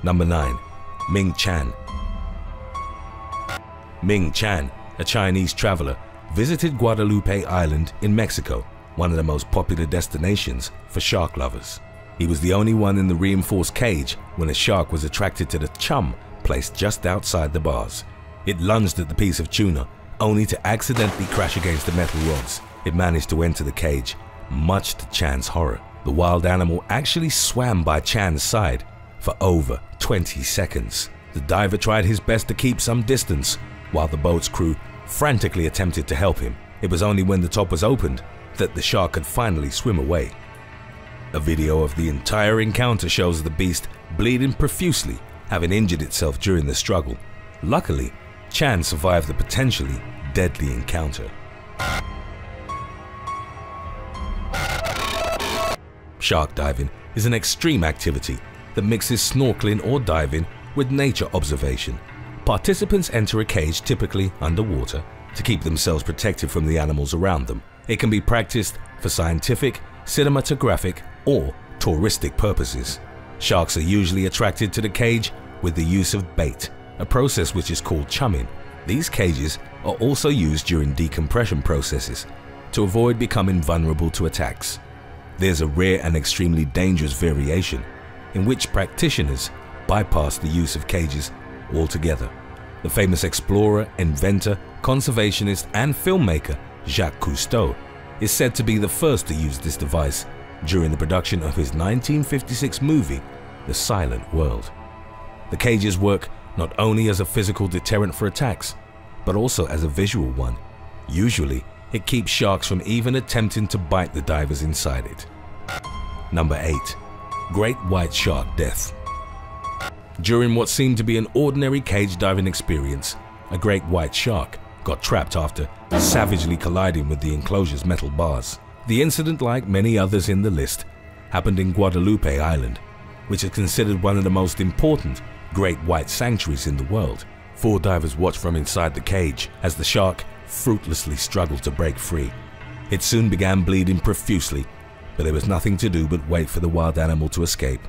Number 9. Ming Chan. Ming Chan, a Chinese traveler, visited Guadalupe Island in Mexico, one of the most popular destinations for shark lovers. He was the only one in the reinforced cage when a shark was attracted to the chum placed just outside the bars. It lunged at the piece of tuna, only to accidentally crash against the metal rods. It managed to enter the cage, much to Chan's horror. The wild animal actually swam by Chan's side for over 20 seconds. The diver tried his best to keep some distance, while the boat's crew frantically attempted to help him. It was only when the top was opened that the shark could finally swim away. A video of the entire encounter shows the beast bleeding profusely, having injured itself during the struggle. Luckily, Chan survived the potentially deadly encounter. Shark diving is an extreme activity that mixes snorkeling or diving with nature observation. Participants enter a cage, typically underwater, to keep themselves protected from the animals around them. It can be practiced for scientific, cinematographic, or touristic purposes. Sharks are usually attracted to the cage with the use of bait, a process which is called chumming. These cages are also used during decompression processes to avoid becoming vulnerable to attacks. There's a rare and extremely dangerous variation in which practitioners bypass the use of cages altogether. The famous explorer, inventor, conservationist, and filmmaker Jacques Cousteau is said to be the first to use this device during the production of his 1956 movie, The Silent World. The cages work not only as a physical deterrent for attacks, but also as a visual one. Usually, it keeps sharks from even attempting to bite the divers inside it. Number 8. Great white shark death. During what seemed to be an ordinary cage diving experience, a great white shark got trapped after savagely colliding with the enclosure's metal bars. The incident, like many others in the list, happened in Guadalupe Island, which is considered one of the most important great white sanctuaries in the world. 4 divers watched from inside the cage as the shark fruitlessly struggled to break free. It soon began bleeding profusely, but there was nothing to do but wait for the wild animal to escape.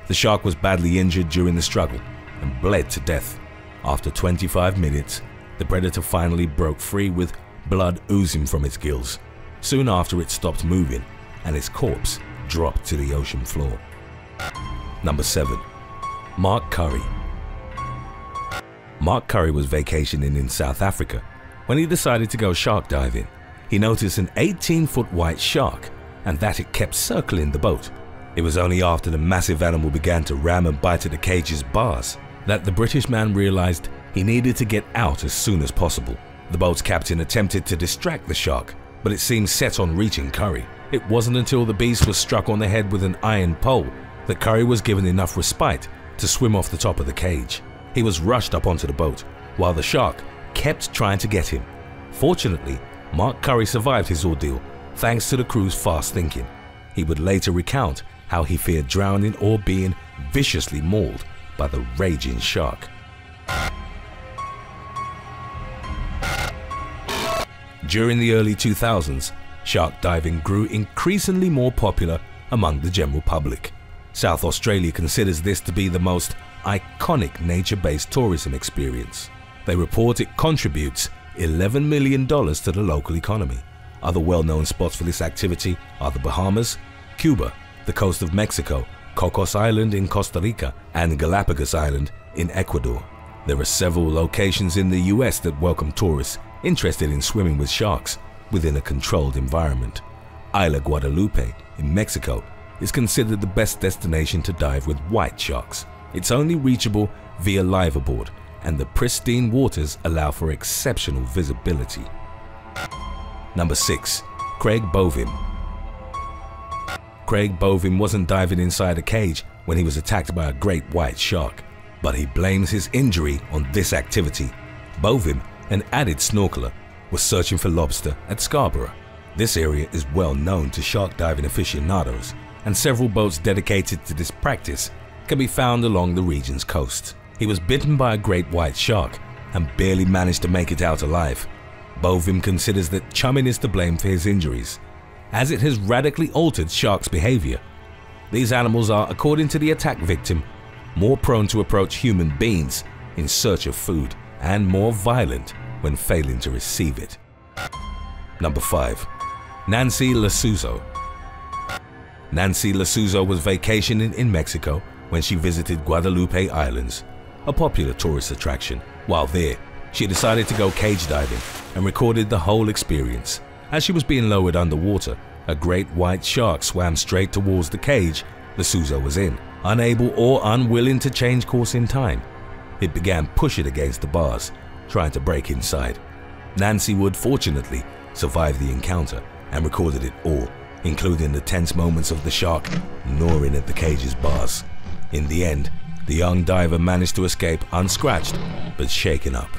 The shark was badly injured during the struggle and bled to death. After 25 minutes, the predator finally broke free with blood oozing from its gills. Soon after, it stopped moving and its corpse dropped to the ocean floor. Number 7. Mark Curry. Mark Curry was vacationing in South Africa when he decided to go shark diving. He noticed an 18-foot white shark and that it kept circling the boat. It was only after the massive animal began to ram and bite at the cage's bars that the British man realized he needed to get out as soon as possible. The boat's captain attempted to distract the shark, but it seemed set on reaching Curry. It wasn't until the beast was struck on the head with an iron pole that Curry was given enough respite to swim off the top of the cage. He was rushed up onto the boat, while the shark kept trying to get him. Fortunately, Mark Curry survived his ordeal thanks to the crew's fast thinking. He would later recount how he feared drowning or being viciously mauled by the raging shark. During the early 2000s, shark diving grew increasingly more popular among the general public. South Australia considers this to be the most iconic nature-based tourism experience. They report it contributes $11 million to the local economy. Other well-known spots for this activity are the Bahamas, Cuba, the coast of Mexico, Cocos Island in Costa Rica, and Galapagos Island in Ecuador. There are several locations in the US that welcome tourists interested in swimming with sharks within a controlled environment. Isla Guadalupe in Mexico is considered the best destination to dive with white sharks. It's only reachable via liveaboard, and the pristine waters allow for exceptional visibility. Number 6. Craig Bovin. Craig Bovin wasn't diving inside a cage when he was attacked by a great white shark, but he blames his injury on this activity. Bovin, an avid snorkeler, was searching for lobster at Scarborough. This area is well known to shark diving aficionados, and several boats dedicated to this practice can be found along the region's coast. He was bitten by a great white shark and barely managed to make it out alive. Bovin considers that chumming is to blame for his injuries, as it has radically altered sharks' behavior. These animals are, according to the attack victim, more prone to approach human beings in search of food, and more violent when failing to receive it. Number 5. Nancy Losouzo. Nancy Losouzo was vacationing in Mexico when she visited Guadalupe Islands, a popular tourist attraction. While there, she decided to go cage diving and recorded the whole experience. As she was being lowered underwater, a great white shark swam straight towards the cage Losouzo was in, unable or unwilling to change course in time. It began pushing against the bars, trying to break inside. Nancy would fortunately survive the encounter and recorded it all, including the tense moments of the shark gnawing at the cage's bars. In the end, the young diver managed to escape unscratched but shaken up.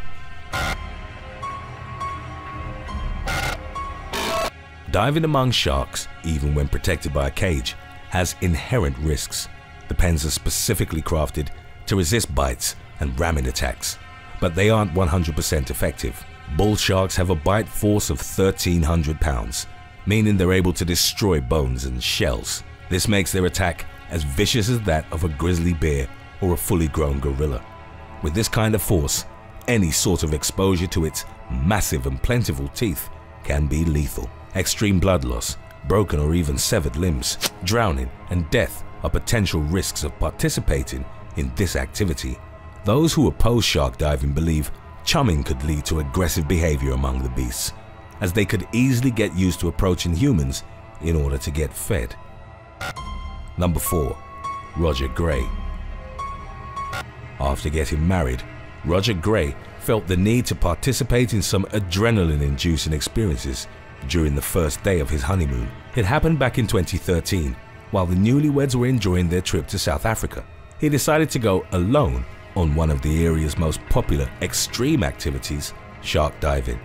Diving among sharks, even when protected by a cage, has inherent risks. The pens are specifically crafted to resist bites and ramming attacks, but they aren't 100% effective. Bull sharks have a bite force of 1,300 pounds, meaning they're able to destroy bones and shells. This makes their attack as vicious as that of a grizzly bear or a fully grown gorilla. With this kind of force, any sort of exposure to its massive and plentiful teeth can be lethal. Extreme blood loss, broken or even severed limbs, drowning, and death are potential risks of participating in this activity. Those who oppose shark diving believe chumming could lead to aggressive behavior among the beasts, as they could easily get used to approaching humans in order to get fed. Number 4. Roger Gray. After getting married, Roger Gray felt the need to participate in some adrenaline-inducing experiences during the first day of his honeymoon. It happened back in 2013, while the newlyweds were enjoying their trip to South Africa. He decided to go alone on one of the area's most popular extreme activities, shark diving.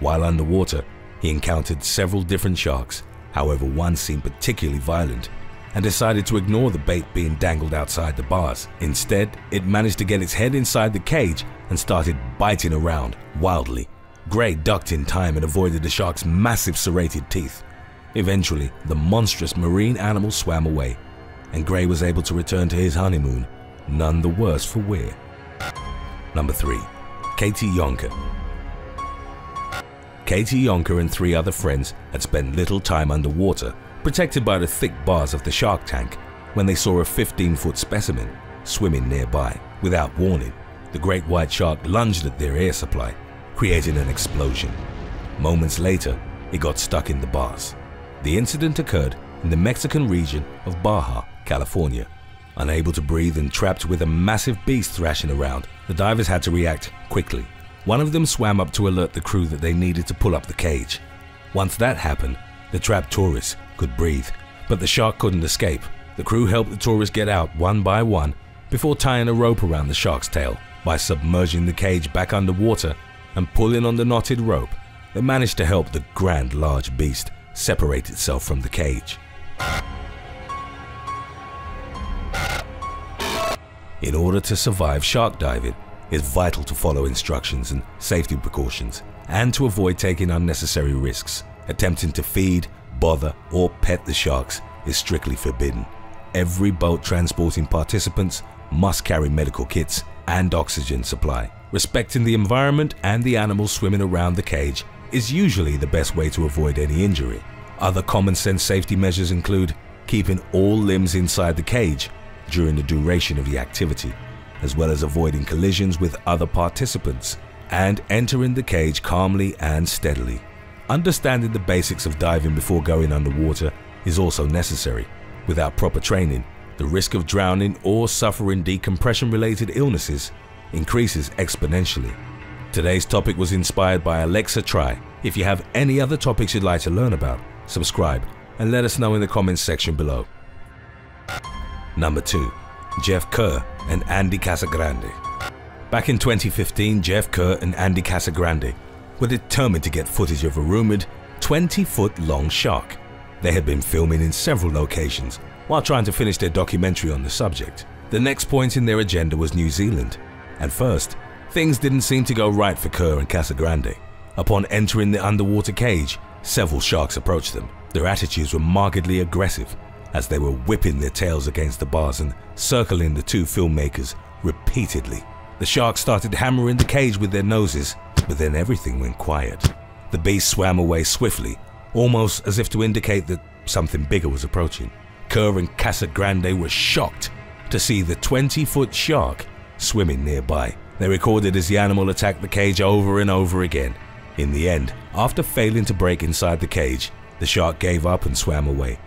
While underwater, he encountered several different sharks. However, one seemed particularly violent and decided to ignore the bait being dangled outside the bars. Instead, it managed to get its head inside the cage and started biting around wildly. Gray ducked in time and avoided the shark's massive serrated teeth. Eventually, the monstrous marine animal swam away, and Gray was able to return to his honeymoon, none the worse for wear. Number 3. Katie Yonker. Katie Yonker and 3 other friends had spent little time underwater, protected by the thick bars of the shark tank, when they saw a 15-foot specimen swimming nearby. Without warning, the great white shark lunged at their air supply, creating an explosion. Moments later, it got stuck in the bars. The incident occurred in the Mexican region of Baja, California. Unable to breathe and trapped with a massive beast thrashing around, the divers had to react quickly. One of them swam up to alert the crew that they needed to pull up the cage. Once that happened, the trapped tourists could breathe, but the shark couldn't escape. The crew helped the tourists get out one by one before tying a rope around the shark's tail. By submerging the cage back underwater and pulling on the knotted rope, they managed to help the grand large beast separate itself from the cage. In order to survive shark diving, it's vital to follow instructions and safety precautions, and to avoid taking unnecessary risks. Attempting to feed, bother, or pet the sharks is strictly forbidden. Every boat transporting participants must carry medical kits and oxygen supply. Respecting the environment and the animals swimming around the cage is usually the best way to avoid any injury. Other common sense safety measures include keeping all limbs inside the cage during the duration of the activity, as well as avoiding collisions with other participants and entering the cage calmly and steadily. Understanding the basics of diving before going underwater is also necessary. Without proper training, the risk of drowning or suffering decompression-related illnesses increases exponentially. Today's topic was inspired by Alexa Try. If you have any other topics you'd like to learn about, subscribe and let us know in the comments section below. Number 2. Jeff Karr and Andy Casagrande. Back in 2015, Jeff Karr and Andy Casagrande were determined to get footage of a rumored 20-foot-long shark. They had been filming in several locations while trying to finish their documentary on the subject. The next point in their agenda was New Zealand. At first, things didn't seem to go right for Karr and Casagrande. Upon entering the underwater cage, several sharks approached them. Their attitudes were markedly aggressive, as they were whipping their tails against the bars and circling the two filmmakers repeatedly. The sharks started hammering the cage with their noses, but then everything went quiet. The beast swam away swiftly, almost as if to indicate that something bigger was approaching. Karr and Casagrande were shocked to see the 20-foot shark swimming nearby. They recorded as the animal attacked the cage over and over again. In the end, after failing to break inside the cage, the shark gave up and swam away.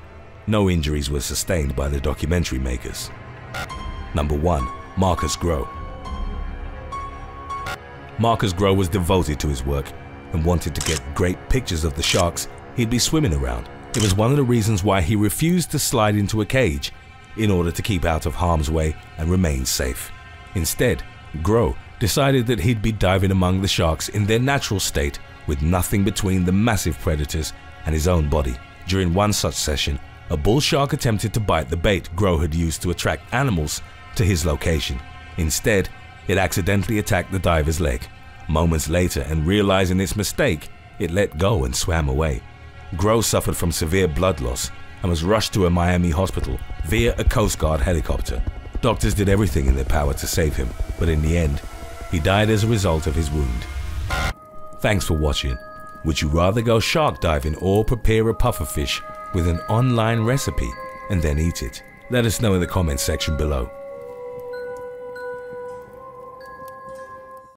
No injuries were sustained by the documentary makers. Number 1. Marcus Groh. Marcus Groh was devoted to his work and wanted to get great pictures of the sharks he'd be swimming around. It was one of the reasons why he refused to slide into a cage in order to keep out of harm's way and remain safe. Instead, Groh decided that he'd be diving among the sharks in their natural state with nothing between the massive predators and his own body. During one such session, a bull shark attempted to bite the bait Groh had used to attract animals to his location. Instead, it accidentally attacked the diver's leg. Moments later, and realizing its mistake, it let go and swam away. Groh suffered from severe blood loss and was rushed to a Miami hospital via a Coast Guard helicopter. Doctors did everything in their power to save him, but in the end, he died as a result of his wound. Thanks for watching. Would you rather go shark diving or prepare a pufferfish with an online recipe and then eat it? Let us know in the comments section below.